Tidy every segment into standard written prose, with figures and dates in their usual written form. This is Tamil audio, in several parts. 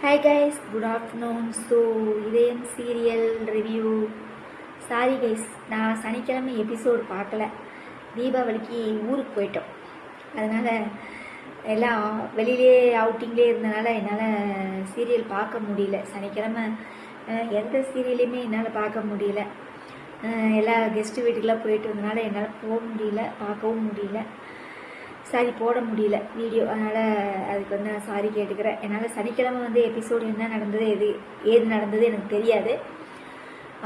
Hi guys, good afternoon. So, இதயம் சீரியல் ரிவ்யூ. சாரி கைஸ், நான் சனிக்கிழமை எபிசோடு பார்க்கல. தீபாவளிக்கு ஊருக்கு போயிட்டோம். அதனால் எல்லாம் வெளியிலே அவுட்டிங்லேயே இருந்தனால என்னால் சீரியல் பார்க்க முடியல. சனிக்கிழமை எந்த சீரியலையுமே என்னால் பார்க்க முடியல. எல்லா கெஸ்ட்டு வீட்டுக்கெலாம் போயிட்டு வந்தனால என்னால் போக முடியல, பார்க்கவும் முடியல. சாரி போட முடியல வீடியோ. அதனால் அதுக்கு வந்து நான் சாரி கேட்டுக்கிறேன். என்னால் சனிக்கிழமை வந்து எபிசோடு என்ன நடந்தது ஏது நடந்தது எனக்கு தெரியாது.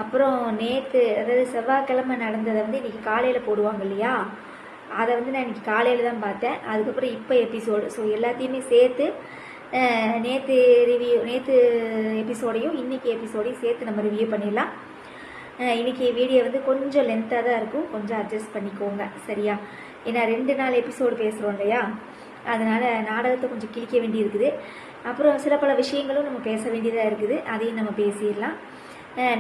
அப்புறம் நேற்று அதாவது செவ்வாய்க்கிழமை நடந்ததை வந்து இன்றைக்கி காலையில் போடுவாங்க இல்லையா, அதை வந்து நான் இன்றைக்கி காலையில் தான் பார்த்தேன். அதுக்கப்புறம் இப்போ எபிசோடு. ஸோ எல்லாத்தையுமே சேர்த்து நேற்று எபிசோடையும் இன்றைக்கி எபிசோடையும் சேர்த்து நம்ம ரிவ்யூ பண்ணிடலாம். இன்றைக்கி வீடியோ வந்து கொஞ்சம் லென்த்தாக தான் இருக்கும், கொஞ்சம் அட்ஜஸ்ட் பண்ணிக்கோங்க சரியா. ஏன்னா 2 நாள் எபிசோடு பேசுகிறோம் இல்லையா, அதனால் நாடகத்தை கொஞ்சம் கிழிக்க வேண்டியிருக்குது. அப்புறம் சில பல விஷயங்களும் நம்ம பேச வேண்டியதாக இருக்குது, அதையும் நம்ம பேசிடலாம்.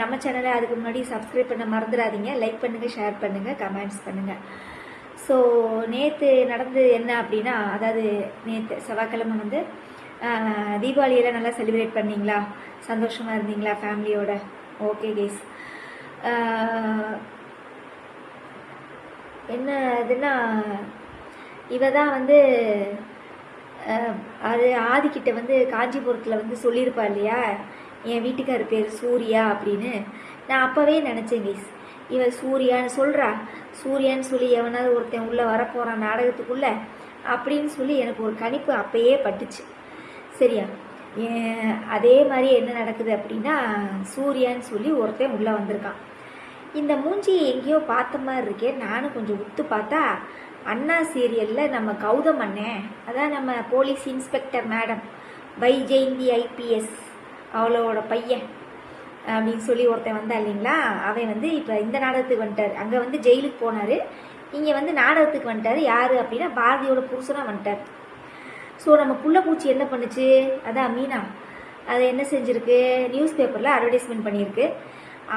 நம்ம சேனலை அதுக்கு முன்னாடி சப்ஸ்கிரைப் பண்ண மறந்துடாதீங்க. லைக் பண்ணுங்கள், ஷேர் பண்ணுங்கள், கமெண்ட்ஸ் பண்ணுங்கள். ஸோ நேற்று நடந்தது என்ன அப்படின்னா, அதாவது நேற்று செவ்வாய்க்கிழமை வந்து தீபாவளியெல்லாம் நல்லா செலிப்ரேட் பண்ணிங்களா, சந்தோஷமாக இருந்தீங்களா ஃபேமிலியோட? Okay guys. என்ன இதுன்னா, இவ தான் வந்து அது ஆதிக்கிட்ட வந்து காஞ்சிபுரத்தில் வந்து சொல்லியிருப்பா இல்லையா, என் வீட்டுக்கார் பேர் சூர்யா அப்படின்னு. நான் அப்போவே நினச்சேன் கேஸ், இவ சூர்யான்னு சொல்கிறா, சூர்யான்னு சொல்லி எவனாவது ஒருத்தன் உள்ளே வரப்போகிறான் நாடகத்துக்குள்ளே அப்படின்னு சொல்லி எனக்கு ஒரு கணிப்பு அப்பயே பட்டுச்சு சரியா. அதே மாதிரி என்ன நடக்குது அப்படின்னா, சூர்யான்னு சொல்லி ஒருத்தன் உள்ளே வந்திருக்கான். இந்த மூஞ்சி எங்கேயோ பார்த்த மாதிரி இருக்கே. நானும் கொஞ்சம் உத்து பார்த்தா அண்ணா சீரியலில் நம்ம கௌதம் அண்ணன், அதான் நம்ம police inspector madam Vaijayanti IPS அவளோட பையன் அப்படின்னு சொல்லி ஒருத்தன் வந்தா இல்லைங்களா, அவன் வந்து இப்போ இந்த நாடகத்துக்கு வந்துட்டார். அங்கே வந்து ஜெயிலுக்கு போனார், இங்கே வந்து நாடகத்துக்கு வந்துட்டார். யார் அப்படின்னா பாரதியோட புருஷனாக வந்துட்டார். ஸோ நம்ம புள்ளப்பூச்சி என்ன பண்ணுச்சு, அதான் மீனா, அதை என்ன செஞ்சுருக்கு, நியூஸ் பேப்பரில் அட்வர்டைஸ்மெண்ட் பண்ணியிருக்கு.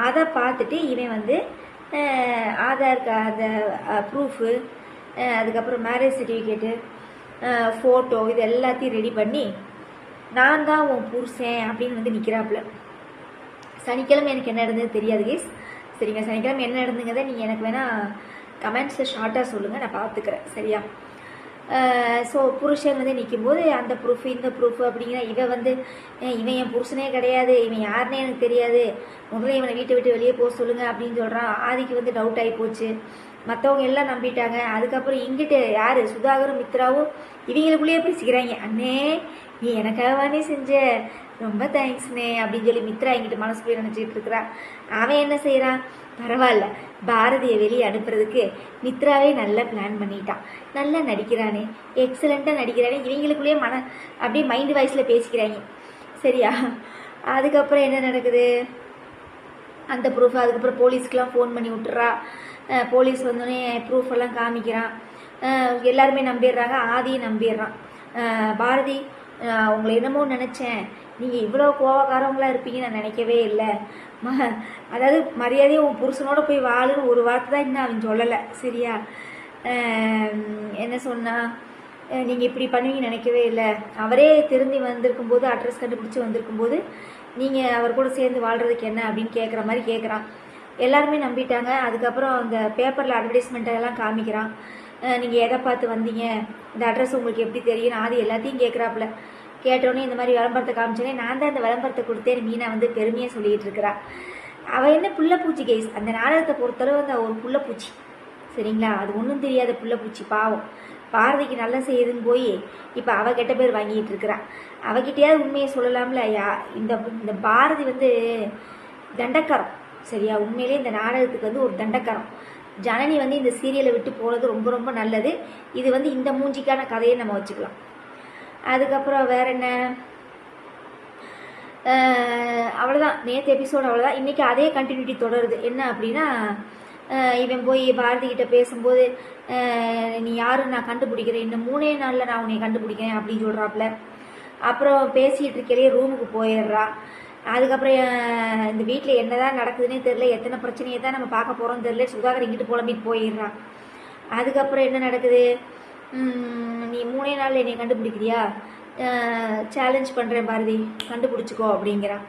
அதை பார்த்துட்டு இவன் வந்து ஆதார் கார்டு ப்ரூஃபு, அதுக்கப்புறம் மேரேஜ் சர்டிஃபிகேட்டு, ஃபோட்டோ, இது எல்லாத்தையும் ரெடி பண்ணி நான் தான் உன் புருஷன் அப்படின்னு வந்து நிற்கிறாப்புல. சனிக்கிழமை எனக்கு என்ன நடந்தது தெரியாது கேஸ் சரிங்க. சனிக்கிழமை என்ன நடந்துங்கிறத நீங்கள் எனக்கு வேணால் கமெண்ட்ஸில் ஷார்ட்டாக சொல்லுங்கள், நான் பார்த்துக்கிறேன் சரியா. ஸோ புருஷன் வந்து நிற்கும்போது அந்த ப்ரூஃப் இந்த ப்ரூஃப் அப்படிங்கிற இவன் வந்து இவன் என் புருஷனே கிடையாது, இவன் யாருன்னே எனக்கு தெரியாது, முதல்ல இவனை வீட்டை விட்டு வெளியே போக சொல்லுங்கள் அப்படின்னு சொல்கிறான். ஆதிக்கு வந்து டவுட் ஆகி போச்சு, மற்றவங்க எல்லாம் நம்பிட்டாங்க. அதுக்கப்புறம் இங்கிட்டு யார் சுதாகரும் மித்ராவும் இவங்களுக்குள்ளேயே பேசிக்கிறாங்க, அண்ணே நீ எனக்காகவானே செஞ்ச, ரொம்ப தேங்க்ஸ்ண்ணே அப்படின்னு சொல்லி மித்ரா எங்கிட்ட மனசுக்குள்ளே நினச்சிக்கிட்டு இருக்கிறா. அவன் என்ன செய்கிறான், பரவாயில்ல பாரதியை வெளியே அனுப்புறதுக்கு மித்ராவே நல்லா பிளான் பண்ணிட்டான், நல்லா நடிக்கிறானே, எக்ஸலண்ட்டாக நடிக்கிறானே, இவங்களுக்குள்ளேயே அப்படியே மைண்டு வாய்ஸில் பேசிக்கிறாங்க சரியா. அதுக்கப்புறம் என்ன நடக்குது, அந்த ப்ரூஃப் அதுக்கப்புறம் போலீஸ்க்கெலாம் ஃபோன் பண்ணி விட்டுறா. போலீஸ் வந்தோடனே ப்ரூஃப் எல்லாம் காமிக்கிறான். எல்லாருமே நம்பிடுறாங்க, ஆதியும் நம்பிடுறான். பாரதி உங்களை என்னமோ நினச்சேன், நீங்கள் இவ்வளோ கோவக்காரவங்களாக இருப்பீங்கன்னு நான் நினைக்கவே இல்லை. அதாவது மரியாதையை உன் புருஷனோட போய் வாழுன்னு ஒரு வார்த்தை தான் இன்னும் அவன் சொல்லலை சரியா. என்ன சொன்னா, நீங்கள் இப்படி பண்ணுவீங்கன்னு நினைக்கவே இல்லை, அவரே திரும்பி வந்திருக்கும்போது அட்ரஸ் கண்டுபிடிச்சி வந்திருக்கும்போது நீங்கள் அவர் கூட சேர்ந்து வாழ்கிறதுக்கு என்ன அப்படின்னு கேட்குற மாதிரி கேட்குறான். எல்லாருமே நம்பிட்டாங்க. அதுக்கப்புறம் அந்த பேப்பரில் அட்வர்டைஸ்மெண்ட்டெல்லாம் காமிக்கிறான். நீங்கள் எதை பார்த்து வந்தீங்க, இந்த அட்ரஸ் உங்களுக்கு எப்படி தெரியும், அது எல்லாத்தையும் கேட்குறாப்புல. கேட்டோடனே இந்த மாதிரி விளம்பரத்தை காமிச்சோன்னே நான் தான் இந்த விளம்பரத்தை கொடுத்தேன் மீனா வந்து பெருமையாக சொல்லிகிட்டு இருக்கிறா. அவள் என்ன புள்ளப்பூச்சி கேஸ், அந்த நாடகத்தை பொறுத்தளவு அந்த ஒரு புள்ளப்பூச்சி சரிங்களா. அது ஒன்றும் தெரியாத புள்ளப்பூச்சி பாவம். பாரதிக்கு நல்லா செய்யுதுன்னு போய் இப்போ அவள் கெட்ட பேர் வாங்கிட்டு இருக்கிறா. அவகிட்டையாவது உண்மையை சொல்லலாம்ல. இந்த பாரதி வந்து தண்டக்காரம் சரியா. உண்மையிலே இந்த நாடகத்துக்கு வந்து ஒரு தண்டக்காரம். ஜனனி வந்து இந்த சீரியலை விட்டு போனது ரொம்ப ரொம்ப நல்லது. இது வந்து இந்த மூஞ்சிக்கான கதையை நம்ம வச்சுக்கலாம். அதுக்கப்புறம் வேற என்ன, அவ்வளோதான் நேற்று எபிசோடு அவ்வளோதான். இன்றைக்கி அதே கண்டினியூட்டி தொடருது. என்ன அப்படின்னா, இவன் போய் பாரதி கிட்ட பேசும்போது நீ யாருன்னு நான் கண்டுபிடிக்கிறேன், இன்னும் 3 நாளில் நான் உன்னை கண்டுபிடிக்கிறேன் அப்படின்னு சொல்கிறாப்புல. அப்புறம் பேசிகிட்டு இருக்கையிலே ரூமுக்கு போயிடுறா. அதுக்கப்புறம் இந்த வீட்டில் என்ன தான் நடக்குதுன்னே தெரில, எத்தனை பிரச்சனையை தான் நம்ம பார்க்க போகிறோன்னு தெரில, சுதாகர் இங்கிட்டு புலம்பிட்டு போயிடுறான். அதுக்கப்புறம் என்ன நடக்குது, நீ 3 நாளில் என்னை கண்டுபிடிக்கிறியா, சேலஞ்ச் பண்ணுறேன் பாரதி, கண்டுபிடிச்சிக்கோ அப்படிங்கிறான்.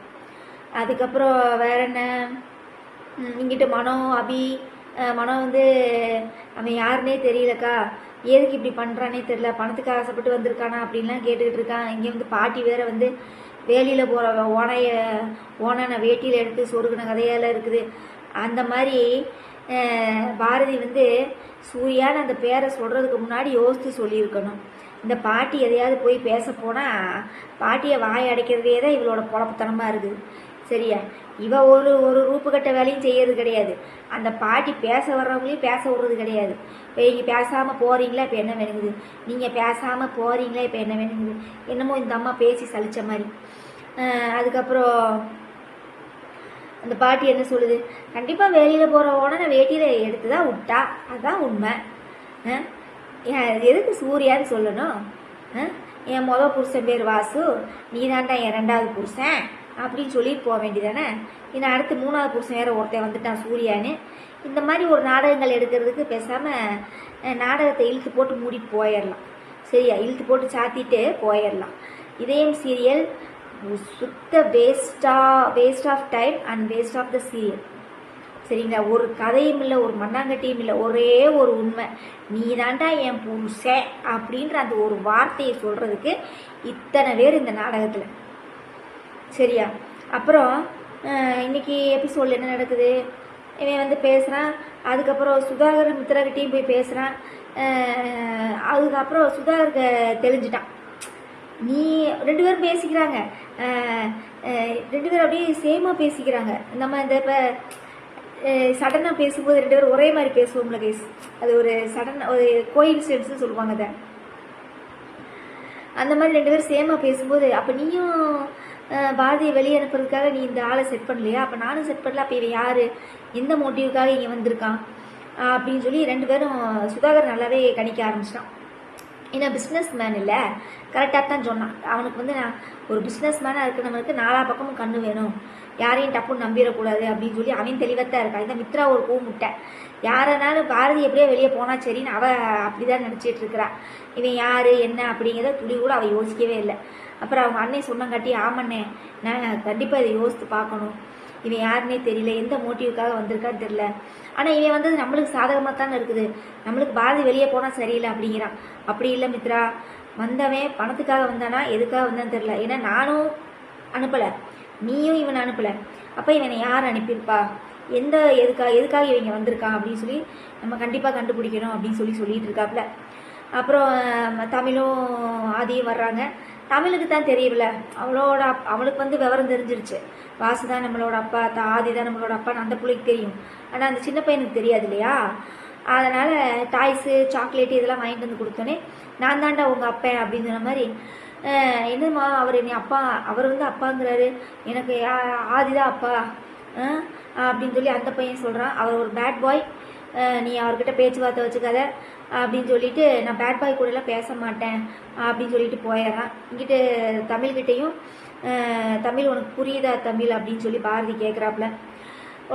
அதுக்கப்புறம் வேற என்ன, இங்கிட்ட அபி மனம் வந்து அவன் யாருன்னே தெரியலக்கா, எதுக்கு இப்படி பண்ணுறானே தெரியல, பணத்துக்கு ஆசைப்பட்டு வந்திருக்கானா அப்படின்லாம் கேட்டுக்கிட்டு இருக்கான். இங்கே வந்து பாட்டி வேற வந்து வேலியில் போகிற ஓனான வேட்டியில் எடுத்து சொருகின கதையால் இருக்குது. அந்த மாதிரி பாரதி வந்து சூர்யான்னு அந்த பேரை சொல்கிறதுக்கு முன்னாடி யோசித்து சொல்லியிருக்கணும். இந்த பாட்டி எதையாவது போய் பேச போனால் பாட்டியை வாய் அடைக்கிறதே தான் இவளோட பொழப்புத்தனமாக இருக்குது. சரியா, இவ ஒரு ஒரு ரூப்புக்கட்ட வேலையும் செய்யறது கிடையாது. அந்த பாட்டி பேச வர்றவங்களையும் பேச விடுறது கிடையாது. இப்போ நீங்கள் பேசாமல் போகிறீங்களா, இப்போ என்ன வேணுங்குது, நீங்கள் பேசாமல் போகிறீங்களா, இப்போ என்ன வேணுங்குது, என்னமோ இந்த அம்மா பேசி சலித்த மாதிரி. அதுக்கப்புறம் அந்த பாட்டி என்ன சொல்லுது, கண்டிப்பாக வெளியில் போகிறவோட நான் வேட்டியில் எடுத்து தான் விட்டா, அதுதான் உண்மை. எதுக்கு சூர்யான்னு சொல்லணும், என் மொதல் புருஷன் பேர் வாசு, நீ தான்டா என் 2வது புருஷன் அப்படின்னு சொல்லிட்டு போக வேண்டியதானே. இன்னும் அடுத்து 3வது புருஷன் வேறு ஒருத்தன் வந்துட்டான் சூர்யான்னு. இந்த மாதிரி ஒரு நாடகங்கள் எடுக்கிறதுக்கு பேசாமல் நாடகத்தை இழுத்து போட்டு மூடிட்டு போயிடலாம். சரியா, இழுத்து போட்டு சாத்திட்டு போயிடலாம். இதயம் சீரியல் சுத்த waste of time and waste of the serial. சரிங்களா, ஒரு கதையும் இல்லை, ஒரு மண்ணாங்கட்டியும் இல்லை, ஒரே ஒரு உண்மை, நீ தாண்டா என் புருஷன் அப்படின்ற அந்த ஒரு வார்த்தையை சொல்கிறதுக்கு இத்தனை பேர் இந்த நாடகத்தில். சரியா, அப்புறம் இன்னைக்கு எபிசோடில் என்ன நடக்குது, இவன் வந்து பேசுகிறான். அதுக்கப்புறம் சுதாகர் மித்ராகிட்டையும் போய் பேசுகிறான். அதுக்கப்புறம் சுதாகருக்கு தெளிஞ்சிட்டான். நீ 2 பேரும் பேசிக்கிறாங்க, 2 பேரும் அப்படியே சேமாக பேசிக்கிறாங்க. நம்ம இந்த இப்போ சடனாக பேசும்போது 2 பேரும் ஒரே மாதிரி பேசுவோம்ல கேஸ், அது ஒரு ஒரு கோயின்சிடென்ஸ்னு சொல்லுவாங்க. அதை அந்த மாதிரி 2 பேரும் சேமாக பேசும்போது, அப்போ நீயும் பாரதியை வெளியே அனுப்புறதுக்காக நீ இந்த ஆளை செட் பண்ணலையா, அப்போ நானும் செட் பண்ணல, அப்போ இவன் யார், எந்த மோட்டிவுக்காக இங்கே வந்திருக்கான் அப்படின்னு சொல்லி 2 பேரும் சுதாகர் நல்லாவே கணிக்க ஆரம்பிச்சிட்டான். ஏன்னா பிஸ்னஸ் மேன் இல்லை, கரெக்டாக தான் சொன்னான். அவனுக்கு வந்து நான் ஒரு பிஸ்னஸ் மேனாக இருக்கிறவனுக்கு 4 பக்கமும் கண்ணு வேணும், யாரையும் டப்புன்னு நம்பிடக்கூடாது அப்படின்னு சொல்லி அவன் தெளிவாக தான் இருக்கான். இந்த மித்ரா ஒரு பூ முட்டை, யாரனாலும் பாரதி எப்படியே வெளியே போனால் சரின்னு அவள் அப்படி தான் நினச்சிட்டு இருக்கிறா. இவன் யார் என்ன அப்படிங்கிறத துளி கூட அவள் யோசிக்கவே இல்லை. அப்புறம் அவங்க அண்ணன் சொன்னங்காட்டி, ஆமண்ணே நான் கண்டிப்பாக இதை யோசித்து பார்க்கணும், இவன் யாருன்னே தெரியல, எந்த மோட்டிவுக்காக வந்திருக்கான்னு தெரியல, ஆனால் இவன் வந்தது நம்மளுக்கு சாதகமாக தானே இருக்குது, நம்மளுக்கு பாரதி வெளியே போனால் சரியில்லை அப்படிங்கிறான். அப்படி இல்லை மித்ரா, வந்தவன் பணத்துக்காக வந்தானா எதுக்காக வந்தான்னு தெரியல, ஏன்னா நானும் அனுப்பலை, நீயும் இவனை அனுப்பலை, அப்போ இவனை யார் அனுப்பியிருப்பா, எதுக்காக இவங்க வந்திருக்கான் அப்படின்னு சொல்லி நம்ம கண்டிப்பாக கண்டுபிடிக்கணும் அப்படின்னு சொல்லிட்டு இருக்காப்புல. அப்புறம் தமிழும் ஆதியும் வர்றாங்க. தமிழுக்கு தான் தெரியல, அவளுக்கு வந்து விவரம் தெரிஞ்சிருச்சு, வாசு தான் நம்மளோட அப்பா, ஆதி தான் நம்மளோட அப்பான்னு அந்த பிள்ளைக்கு தெரியும். ஆனால் அந்த சின்ன பையனுக்கு தெரியாது இல்லையா. அதனால் டாய்ஸு சாக்லேட்டு இதெல்லாம் வாங்கிட்டு வந்து கொடுத்தோன்னே, நான் தாண்டா உங்கள் அப்பேன் அப்படின்னு சொன்ன மாதிரி, என்னம்மா அவர் என்னை அப்பா, அவர் வந்து அப்பாங்கிறாரு, எனக்கு ஆதி தான் அப்பா அப்படின்னு சொல்லி அந்த பையன் சொல்கிறான். அவர் ஒரு பேட் பாய், நீ அவர்கிட்ட பேச்சுவார்த்தை வச்சுக்காத அப்படின்னு சொல்லிட்டு, நான் பேட் பாய் கூடலாம் பேச மாட்டேன் அப்படின்னு சொல்லிட்டு போயிடுறான். இங்கிட்டு தமிழ்கிட்டையும், தமிழ் உனக்கு புரியுதா தமிழ் அப்படின்னு சொல்லி பாரதி கேட்குறாப்புல.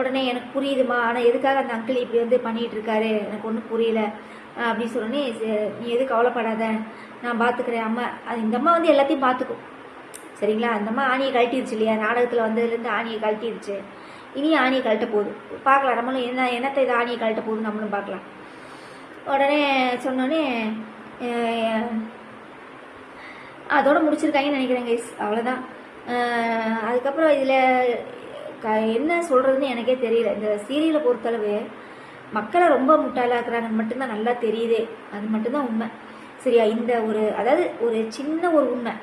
உடனே எனக்கு புரியுதுமா, ஆனால் எதுக்காக அந்த அங்கிள் இப்படி வந்து பண்ணிகிட்டு இருக்காரு எனக்கு ஒன்றும் புரியல அப்படின்னு சொன்னோன்னே, நீ எதுவும் கவலைப்படாத நான் பார்த்துக்கிறேன் அம்மா, அது இந்த அம்மா வந்து எல்லாத்தையும் பார்த்துக்கும். சரிங்களா, அந்த அம்மா ஆணியை கழட்டிடுச்சு இல்லையா, நாடகத்தில் வந்ததுலேருந்து ஆணியை கழட்டிடுச்சு, இனியும் ஆணியை கழட்ட போகுது, பார்க்கலாம் நம்மளும் என்னத்தை இது ஆணியை கழட்ட போகுது நம்மளும் பார்க்கலாம். உடனே சொன்னோடனே அதோட முடிச்சிருக்காங்கன்னு நினைக்கிறேன் கைஸ், அவ்வளோதான். அதுக்கப்புறம் இதில் என்ன சொல்கிறதுன்னு எனக்கே தெரியல. இந்த சீரியலை பொறுத்தளவு மக்களை ரொம்ப முட்டாளாக்குறாங்கன்னு மட்டும்தான் நல்லா தெரியுதே, அது மட்டும்தான் உண்மை. சரியா, இந்த அதாவது ஒரு சின்ன ஒரு உண்மை,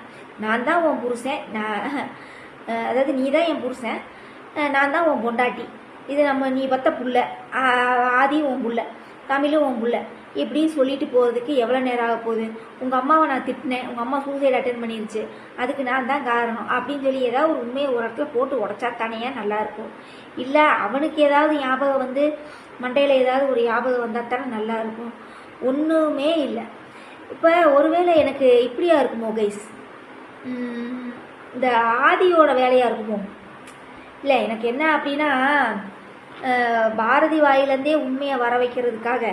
நான் தான் உன் புருஷன், அதாவது நீ தான் என் புருஷன், நான் தான் உன் பொண்டாட்டி, இது நீ பத்த புள்ள, ஆதி உன் புள்ள, தமிழும் உன் புள்ள, இப்படின்னு சொல்லிட்டு போகிறதுக்கு எவ்வளோ நேரம் ஆக போகுது, உங்கள் அம்மாவை நான் திட்டினேன், உங்கள் அம்மா சூசைட் அட்டென்ட் பண்ணிருச்சு, அதுக்கு நான் தான் காரணம் அப்படின்னு சொல்லி ஏதாவது ஒரு உண்மையை ஒரு இடத்துல போட்டு உடச்சா தானே நல்லாயிருக்கும். இல்லை அவனுக்கு ஏதாவது ஞாபகம் வந்து மண்டையில் ஏதாவது ஒரு ஞாபகம் வந்தால் தானே நல்லாயிருக்கும். ஒன்றுமே இல்லை. இப்போ ஒருவேளை எனக்கு இப்படியா இருக்குமோ கைஸ், இந்த ஆதியோட வேலையாக இருக்குமோ, இல்லை எனக்கு என்ன அப்படின்னா, பாரதி வாயிலேருந்தே உண்மையை வர வைக்கிறதுக்காக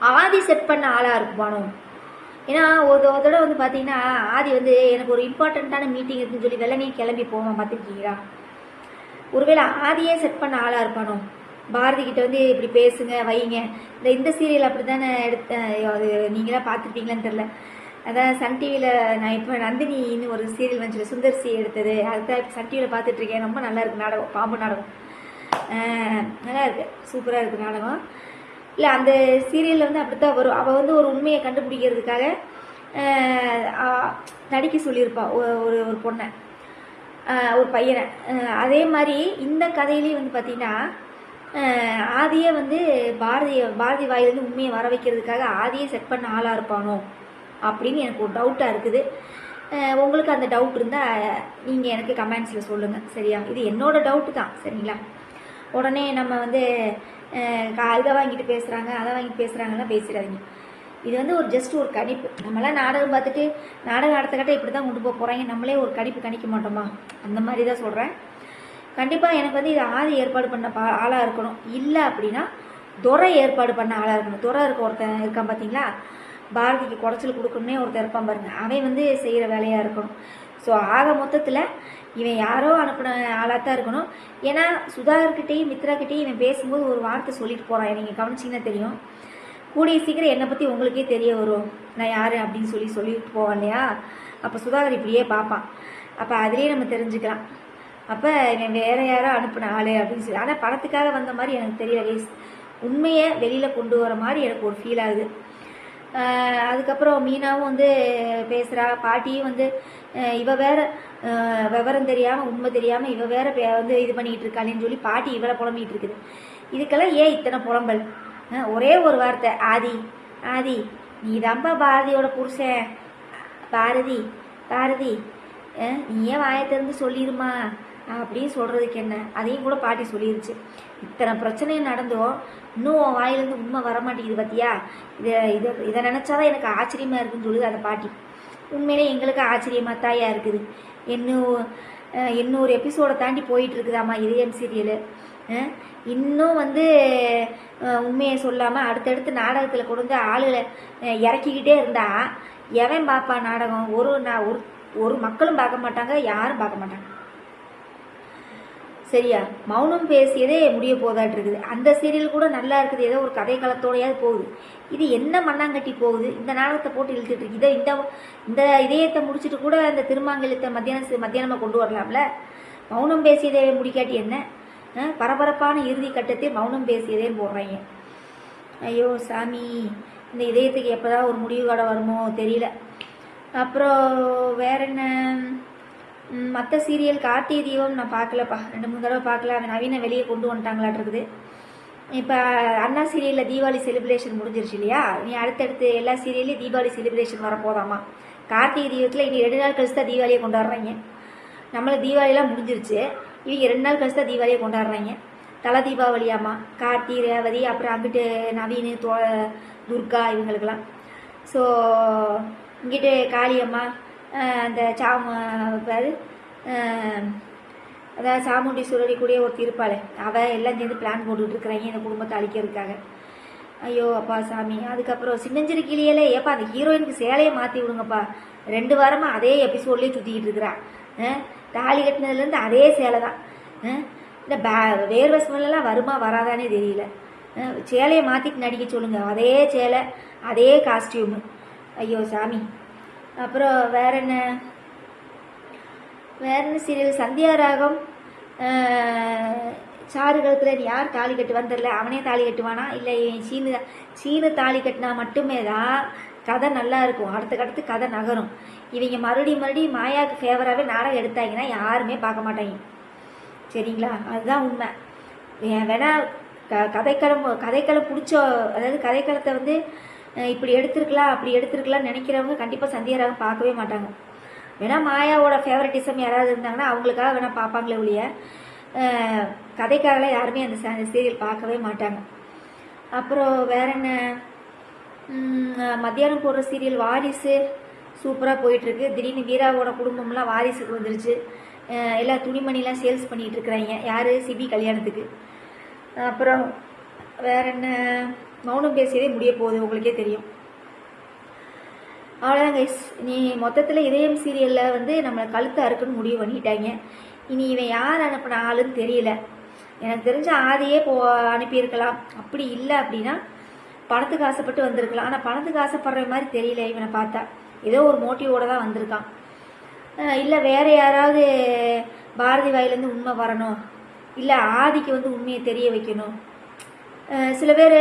ஆதி செட் பண்ண ஆளாக இருக்குமானோ, ஏன்னா ஒரு தடவை வந்து பார்த்தீங்கன்னா ஆதி வந்து எனக்கு ஒரு இம்பார்ட்டண்ட்டான மீட்டிங் இருக்குன்னு சொல்லி வெள்ளனே கிளம்பி போவான், பார்த்துருக்கீங்களா? ஒருவேளை ஆதியே செட் பண்ண ஆளாக இருப்பானோ? பாரதி கிட்ட வந்து இப்படி பேசுங்க வைங்க. இந்த சீரியல் அப்படி தானே எடுத்தேன், அது நீங்களாம் பார்த்துருப்பீங்களான்னு தெரில. அதான் சன் டிவியில் நான் இப்போ நந்தினின்னு ஒரு சீரியல் வந்துச்சு, சுந்தர்சி எடுத்தது. அதுதான் இப்போ சன் டிவியில் பார்த்துட்ருக்கேன். ரொம்ப நல்லா இருக்குது நாடகம், பாம்பு நாடகம். நல்லா இருக்குது, சூப்பராக இருக்குது நாடகம். இல்லை அந்த சீரியலில் வந்து அப்படித்தான் வரும். அவள் வந்து ஒரு உண்மையை கண்டுபிடிக்கிறதுக்காக நடிக்க சொல்லியிருப்பாள் ஒரு ஒரு பொண்ணை, ஒரு பையனை. அதே மாதிரி இந்த கதையிலையும் வந்து பார்த்திங்கன்னா ஆதியே வந்து பாரதி வாயிலேருந்து உண்மையை வர வைக்கிறதுக்காக ஆதியே செட் பண்ண ஆளாக இருப்பானோ அப்படின்னு எனக்கு ஒரு டவுட்டாக இருக்குது. உங்களுக்கு அந்த டவுட் இருந்தால் நீங்கள் எனக்கு கமெண்ட்ஸில் சொல்லுங்கள், சரியா? இது என்னோடய டவுட்டு தான், சரிங்களா? உடனே நம்ம வந்து இதை வாங்கிட்டு பேசுகிறாங்க அதை வாங்கிட்டு பேசுகிறாங்கலாம் பேசிடாதீங்க. இது வந்து ஒரு ஜஸ்ட் ஒரு கணிப்பு. நம்மளாம் நாடகம் பார்த்துட்டு நாடகம் அடுத்த கட்ட இப்படி தான் கொண்டு போக போகிறாங்க, நம்மளே ஒரு கணிக்க மாட்டோமா? அந்த மாதிரி தான் சொல்கிறேன். கண்டிப்பாக எனக்கு வந்து இது ஆதி ஏற்பாடு பண்ண ஆளாக இருக்கணும். இல்லை அப்படின்னா துரை ஏற்பாடு பண்ண ஆளாக இருக்கணும். துரை ஒருத்தன் இருக்கான் பார்த்தீங்களா, பாரதிக்கு குடைச்சல் கொடுக்கணுன்னே ஒருத்தர் இருப்பான் பாருங்க, அவன் வந்து செய்கிற வேலையாக இருக்கணும். ஸோ ஆக மொத்தத்தில் இவன் யாரோ அனுப்பின ஆளாக தான் இருக்கணும். ஏன்னா சுதாகர்கிட்டையும் மித்ராக்கிட்டையும் இவன் பேசும்போது ஒரு வார்த்தை சொல்லிட்டு போகிறான், நீங்கள் கவனிச்சிங்கன்னா தெரியும். கூடிய சீக்கிரம் என்னை பற்றி உங்களுக்கே தெரிய வரும், நான் யார் அப்படின்னு சொல்லிட்டு போவான் இல்லையா? அப்போ சுதாகர் இப்படியே பார்ப்பான். அப்போ அதுலேயே நம்ம தெரிஞ்சுக்கலாம், அப்போ இவன் வேறு யாரோ அனுப்பின ஆள் அப்படின்னு சொல்லி. ஆனால் பணத்துக்காக வந்த மாதிரி எனக்கு தெரியல, உண்மையை வெளியில் கொண்டு வர மாதிரி எனக்கு ஒரு ஃபீல் ஆகுது. அதுக்கப்புறம் மீனாவும் வந்து பேசுகிறா, பாட்டியும் வந்து இவ வேற விவரம் தெரியாமல் உண்மை தெரியாமல் இவ வேற வந்து இது பண்ணிகிட்டு இருக்காளேன்னு சொல்லி பாட்டி இவளை புலம்பிகிட்டு இருக்குது. இதுக்கெல்லாம் ஏன் இத்தனை புலம்பல்? ஒரே ஒரு வார்த்தை, ஆதி நீ தான்ப்பா பாரதியோட புருஷன், பாரதி நீ ஏன் வாயை திறந்து சொல்லிடுமா அப்படின்னு சொல்கிறதுக்கு என்ன? அதையும் கூட பாட்டி சொல்லிருச்சு. இத்தனை பிரச்சனையும் நடந்தோம் இன்னும் உன் வாயிலேருந்து உண்மை வரமாட்டேங்குது பார்த்தியா? இதை நினச்சாதான் எனக்கு ஆச்சரியமாக இருக்குன்னு சொல்லுது அந்த பாட்டி. உண்மையிலே எங்களுக்கு ஆச்சரியமாக தாயா இருக்குது. இன்னொரு எபிசோடை தாண்டி போயிட்டு இருக்குதாம்மா இதயம் சீரியலு. இன்னும் வந்து உண்மையை சொல்லாமல் அடுத்தடுத்து நாடகத்தில் கொண்டு வந்து ஆளுகளை இறக்கிக்கிட்டே இருந்தா எவன் பார்ப்பா நாடகம்? ஒரு மக்களும் பார்க்க மாட்டாங்க, யாரும் பார்க்க மாட்டாங்க, சரியா? மௌனம் பேசியதே முடிய போதாட்டு இருக்குது. அந்த சீரியல் கூட நல்லா இருக்குது, ஏதோ ஒரு கதை காலத்தோடையாவது போகுது. இது என்ன மண்ணாங்கட்டி போகுது? இந்த நாடகத்தை போட்டு இழுத்துட்டு இருக்கு. இந்த இதயத்தை முடிச்சுட்டு கூட அந்த திருமாங்கலத்தை மத்தியானமாக கொண்டு வரலாம்ல. மௌனம் பேசியதே முடிக்காட்டி என்ன? பரபரப்பான இறுதி கட்டத்தை மௌனம் பேசியதேன்னு போடுறாங்க. ஐயோ சாமி, இந்த இதயத்துக்கு எப்போதான் ஒரு முடிவு காட வருமோ தெரியல. அப்புறம் வேற என்ன? மற்ற சீரியல் கார்த்திகை தீபம் நான் பார்க்கலப்பா, 2-3 தடவை பார்க்கல. அந்த நவீன வெளியே கொண்டு வந்துட்டாங்களாட்டு இருக்குது. இப்போ அண்ணா சீரியலில் தீபாவளி செலிப்ரேஷன் முடிஞ்சிருச்சு இல்லையா? நீ அடுத்தடுத்து எல்லா சீரியல்லையும் தீபாவளி செலிப்ரேஷன் வரப்போதாமா. கார்த்திகை தீபத்தில் இனி 2 நாள் கழிச்சு தான் தீபாவளியை கொண்டாடுறாங்க. நம்மளை தீபாவளியெலாம் முடிஞ்சிருச்சு, இவங்க 2 நாள் கழிச்சு தான் தீபாவளியை கொண்டாடுறாங்க. தலை தீபாவளியாம்மா, கார்த்தி ரேவதி, அப்புறம் அங்கிட்டு நவீன் துர்கா இவங்களுக்கெல்லாம். ஸோ இங்கிட்டு காளியம்மா, அந்த பேர் அதாவது சாமுண்டீஸ்வரரி கூட ஒருத்தி இருப்பாள், அவள் எல்லாம் சேர்ந்து பிளான் போட்டுட்ருக்குறாங்க இந்த குடும்பத்தை அழிக்கிறதுக்காக. ஐயோ அப்பா சாமி. அதுக்கப்புறம் சின்னஞ்சிறு கிளியிலே ஏப்பா அந்த ஹீரோயினுக்கு சேலையை மாற்றி விடுங்கப்பா. 2 வாரமாக அதே எபிசோட்லேயே சுற்றிக்கிட்டு இருக்கிறான். தாலி கட்டினதுலேருந்து அதே சேலை தான். இந்த வேர்வை ஸ்மெல்லாம் வருமா வராதானே தெரியல. சேலையை மாற்றிட்டு நடிக்க சொல்லுங்கள், அதே சேலை அதே காஸ்டியூமு. ஐயோ சாமி. அப்புறம் வேற என்ன சீரியல்? சந்தியா ராகம், சாரு கழுத்தில் யார் தாலி கட்டுவான்னு தெரில. அவனே தாலி கட்டுவானா இல்லை சீனு தாலி கட்டினா மட்டுமே தான் கதை நல்லா இருக்கும், அடுத்த கதை நகரும். இவங்க மறுபடியும் மாயாவுக்கு ஃபேவராகவே நாடகம் எடுத்தாங்கன்னா யாருமே பார்க்க மாட்டாங்க, சரிங்களா? அதுதான் உண்மை. வேணா கதைக்களம் பிடிச்ச, அதாவது கதைக்களத்தை வந்து இப்படி எடுத்துருக்கலாம் அப்படி எடுத்துருக்கலாம்னு நினைக்கிறவங்க கண்டிப்பாக சந்தியாராகம் பார்க்கவே மாட்டாங்க. வேணா மாயாவோட ஃபேவரட்டிசம் யாராவது இருந்தாங்கன்னா அவங்களுக்காக வேணால் பார்ப்பாங்களே ஒழிய கதைக்காகலாம் யாருமே அந்த சீரியல் பார்க்கவே மாட்டாங்க. அப்புறம் வேற என்ன? மத்தியானம் போடுற சீரியல் வாரிசு சூப்பராக போயிட்டுருக்கு. திடீர்னு வீராவோட குடும்பம்லாம் வாரிசுக்கு வந்துருச்சு. எல்லா துணிமணிலாம் சேல்ஸ் பண்ணிகிட்டு இருக்கிறாங்க. யார்? சிபி கல்யாணத்துக்கு. அப்புறம் வேற என்ன? மௌனம் பேசியதே முடிய போகுது, உங்களுக்கே தெரியும். அவ்வளோதான் கைஸ். நீ மொத்தத்தில் இதயம் சீரியலில் வந்து நம்மளை கழுத்து அறுக்குன்னு முடிவு பண்ணிட்டாங்க. இனி இவன் யார் அனுப்பின ஆளுன்னு தெரியல. எனக்கு தெரிஞ்ச ஆதியே அனுப்பியிருக்கலாம். அப்படி இல்லை அப்படின்னா பணத்துக்கு ஆசைப்பட்டு வந்திருக்கலாம். ஆனால் பணத்துக்கு ஆசைப்படுற மாதிரி தெரியல இவனை பார்த்தா. ஏதோ ஒரு மோட்டிவோடு தான் வந்திருக்கான். இல்லை வேறு யாராவது பாரதி வாயிலேருந்து உண்மை வரணும், இல்லை ஆதிக்கு வந்து உண்மையை தெரிய வைக்கணும். சில பேர்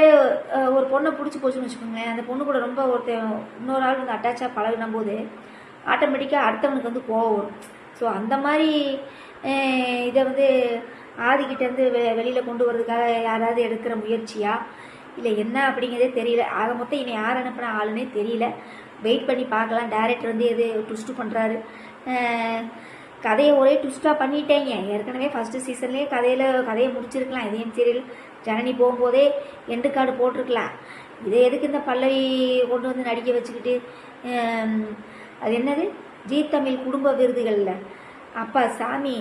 ஒரு பொண்ணை பிடிச்சி போச்சுன்னு வச்சுக்கோங்களேன், அந்த பொண்ணு கூட ரொம்ப இன்னொரு ஆள் வந்து அட்டாச்சாக பழகின போது ஆட்டோமேட்டிக்காக அடுத்தவனுக்கு வந்து கோவம் வரும். ஸோ அந்த மாதிரி இதை வந்து ஆதிக்கிட்டேருந்து வெளியில் கொண்டு வர்றதுக்காக யாராவது எடுக்கிற முயற்சியா இல்லை என்ன அப்படிங்கிறதே தெரியல. ஆக மொத்தம் இனி யார் அனுப்பின ஆளுன்னே தெரியல. வெயிட் பண்ணி பார்க்கலாம். டைரக்டர் வந்து எது ட்விஸ்ட்டு பண்ணுறாரு. கதையை ஒரே ட்விஸ்ட்டாக பண்ணிட்டேங்க. ஏற்கனவே ஃபஸ்ட்டு சீசன்லேயே கதையை முடிச்சிருக்கலாம். இதயம் சீரியல் ஜனனி போகும்போதே எண்டு கார்டு போட்டிருக்கலாம். இதை எதுக்கு இந்த பல்லவி கொண்டு வந்து நடிக்க வச்சுக்கிட்டு, அது என்னது ஜீ தமிழ் குடும்ப விருதுகளில் அப்பா சாமி,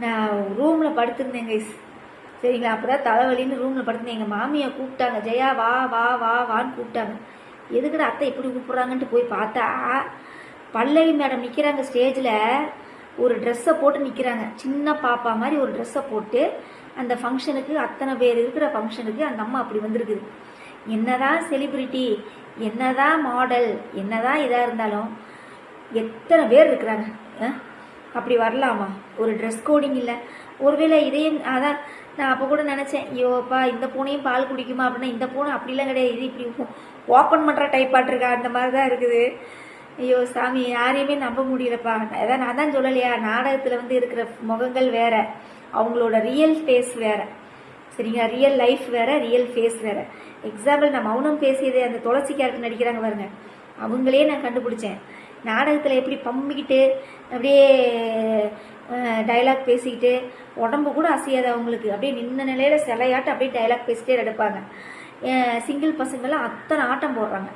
நான் ரூமில் படுத்திருந்தேங்க சரிங்களா. அப்போ தான் தலைவலின்னு ரூமில் படுத்திருந்தேன். எங்கள் மாமியை கூப்பிட்டாங்க, ஜெயா வா வா வா வான்னு கூப்பிட்டாங்க. எதுக்குடா அத்தை எப்படி கூப்பிட்றாங்கன்ட்டு போய் பார்த்தா பல்லவி மேடம் நிற்கிறாங்க ஸ்டேஜில். ஒரு ட்ரெஸ்ஸை போட்டு நிற்கிறாங்க, சின்ன பாப்பா மாதிரி ஒரு ட்ரெஸ்ஸை போட்டு. அந்த ஃபங்க்ஷனுக்கு அத்தனை பேர் இருக்கிற ஃபங்க்ஷனுக்கு அந்த அம்மா அப்படி வந்திருக்குது. என்னதான் செலிப்ரிட்டி, என்னதான் மாடல், என்னதான் இதாக இருந்தாலும் எத்தனை பேர் இருக்கிறாங்க, அப்படி வரலாமா? ஒரு ட்ரெஸ் கோடிங் இல்லை. ஒருவேளை இதையும் அதான் நான் அப்போ கூட நினச்சேன், ஐயோப்பா இந்த பூனையும் பால் குடிக்குமா அப்படின்னா இந்த பூனை அப்படிலாம் கிடையாது, இது இப்படி ஓப்பன் பண்ணுற டைப்பாக இருக்கா, அந்த மாதிரி தான் இருக்குது. ஐயோ சாமி, யாரையுமே நம்ப முடியலப்பா. அதான் நான் தான் சொல்லலையா, நாடகத்தில் வந்து இருக்கிற முகங்கள் வேற, அவங்களோட ரியல் ஃபேஸ் வேற. சரிங்களா, ரியல் லைஃப் வேற, ரியல் ஃபேஸ் வேற. எக்ஸாம்பிள், நான் மௌனம் பேசியது அந்த துளசி கேரக்டர் நடிக்கிறாங்க பாருங்க, அவங்களே நான் கண்டுபிடிச்சேன். நாடகத்தில் எப்படி பம்பிக்கிட்டு அப்படியே டைலாக் பேசிக்கிட்டு உடம்பு கூட அசையாது அவங்களுக்கு, அப்படியே நின்ன நிலையில் சிலையாட்டு அப்படியே டைலாக் பேசிட்டே எடுப்பாங்க. சிங்கிள் பசங்கள்லாம் அத்தனை ஆட்டம் போடுறாங்க.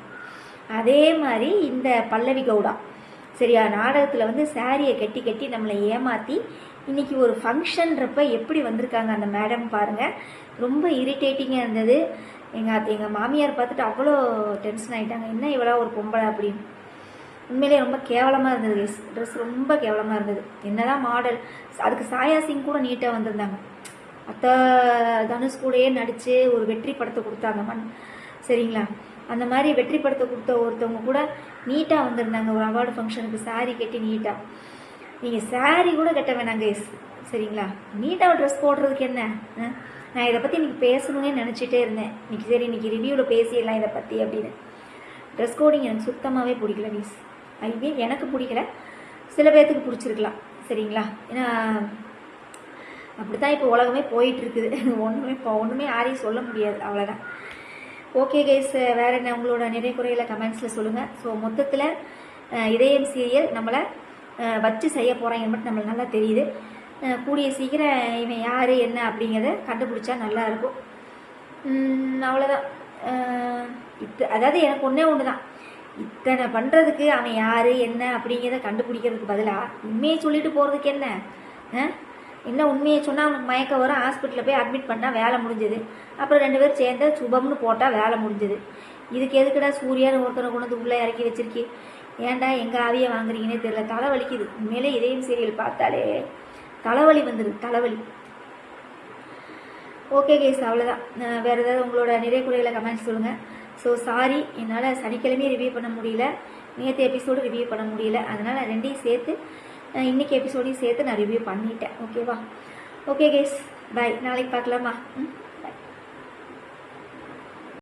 அதே மாதிரி இந்த பல்லவி கவுடா சரியா, நாடகத்தில் வந்து சாரியை கட்டி கட்டி நம்மளை ஏமாற்றி இன்றைக்கி ஒரு ஃபங்க்ஷன்றப்ப எப்படி வந்திருக்காங்க அந்த மேடம் பாருங்கள். ரொம்ப இரிட்டேட்டிங்காக இருந்தது. எங்கள் மாமியார் பார்த்துட்டு அவ்வளோ டென்ஷன் ஆகிட்டாங்க, என்ன இவ்வளோ ஒரு பொம்பளை அப்படின்னு. உண்மையிலே ரொம்ப கேவலமாக இருந்தது. ட்ரெஸ் ரொம்ப கேவலமாக இருந்தது. என்னதான் மாடல், அதுக்கு சாயா சிங் கூட நீட்டாக வந்திருந்தாங்க. அத்தை தனுஷ் கூடயே நடித்து ஒரு வெற்றி படத்தை கொடுத்தாங்க சரிங்களா. அந்த மாதிரி வெற்றி படத்தை கொடுத்த ஒருத்தவங்க கூட நீட்டாக வந்திருந்தாங்க ஒரு அவார்டு ஃபங்க்ஷனுக்கு சாரீ கட்டி நீட்டாக. நீங்கள் சாரீ கூட கட்ட வேணாங்க சரிங்களா, நீட்டாக ட்ரெஸ் போடுறதுக்கு என்ன. நான் இதை பற்றி இன்றைக்கி பேசணுன்னே நினச்சிட்டே இருந்தேன். இன்றைக்கி ரிவ்யூவில் பேசிடலாம் இதை பற்றி அப்படின்னு. ட்ரெஸ் கோடிங் எனக்கு சுத்தமாகவே பிடிக்கல ப்ளீஸ். எனக்கு பிடிக்கல, சில பேர்த்துக்கு பிடிச்சிருக்கலாம் சரிங்களா. ஏன்னா அப்படி தான் இப்போ உலகமே போயிட்டுருக்குது. ஒன்றுமே யாரையும் சொல்ல முடியாது, அவ்வளோதான். ஓகே கைஸ், வேறு என்ன உங்களோட நிறைய குறைகளை கமெண்ட்ஸில் சொல்லுங்கள். ஸோ மொத்தத்தில் இதயம் சீரியல் நம்மளை வச்சு செய்ய போகிறாங்கன்னு மட்டும் நம்மளுக்கு நல்லா தெரியுது. கூடிய சீக்கிரம் இவன் யார் என்ன அப்படிங்கிறத கண்டுபிடிச்சா நல்லாயிருக்கும். அவ்வளோதான். அதாவது எனக்கு ஒன்றே ஒன்று தான், இத்தனை பண்ணுறதுக்கு அவன் யார் என்ன அப்படிங்கிறத கண்டுபிடிக்கிறதுக்கு பதிலாக உண்மையை சொல்லிட்டு போகிறதுக்கு என்ன உண்மையை சொன்னால் அவனுக்கு மயக்க வரும், ஹாஸ்பிட்டலில் போய் அட்மிட் பண்ணால் வேலை முடிஞ்சது. அப்புறம் 2 பேர் சேர்ந்து சுபம்னு போட்டால் வேலை முடிஞ்சது. இதுக்கு எதுக்குடா சூர்யான்னு ஒருத்தனை கொண்டு வந்து உள்ளே இறக்கி வச்சிருக்கி, ஏன்டா எங்கள் ஆவியை வாங்குறீங்கன்னே தெரியல. தலைவலிக்குது உண்மையிலே. இதயம் சீரியல் பார்த்தாலே தலைவலி வந்துடுது, தலைவலி. ஓகே கேஸ், அவ்வளோதான். வேறு ஏதாவது உங்களோட நிறைய குறைகளை கமெண்ட்ஸ் சொல்லுங்கள். ஸோ சாரி, என்னால் சனிக்கிழமையே ரிவ்யூ பண்ண முடியல, நேற்று எபிசோடு ரிவ்யூ பண்ண முடியல. அதனால் ரெண்டையும் சேர்த்து இன்றைக்கி எபிசோடையும் சேர்த்து நான் ரிவ்யூ பண்ணிட்டேன். ஓகேவா? ஓகே கேஸ், பாய். நாளைக்கு பார்க்கலாமா?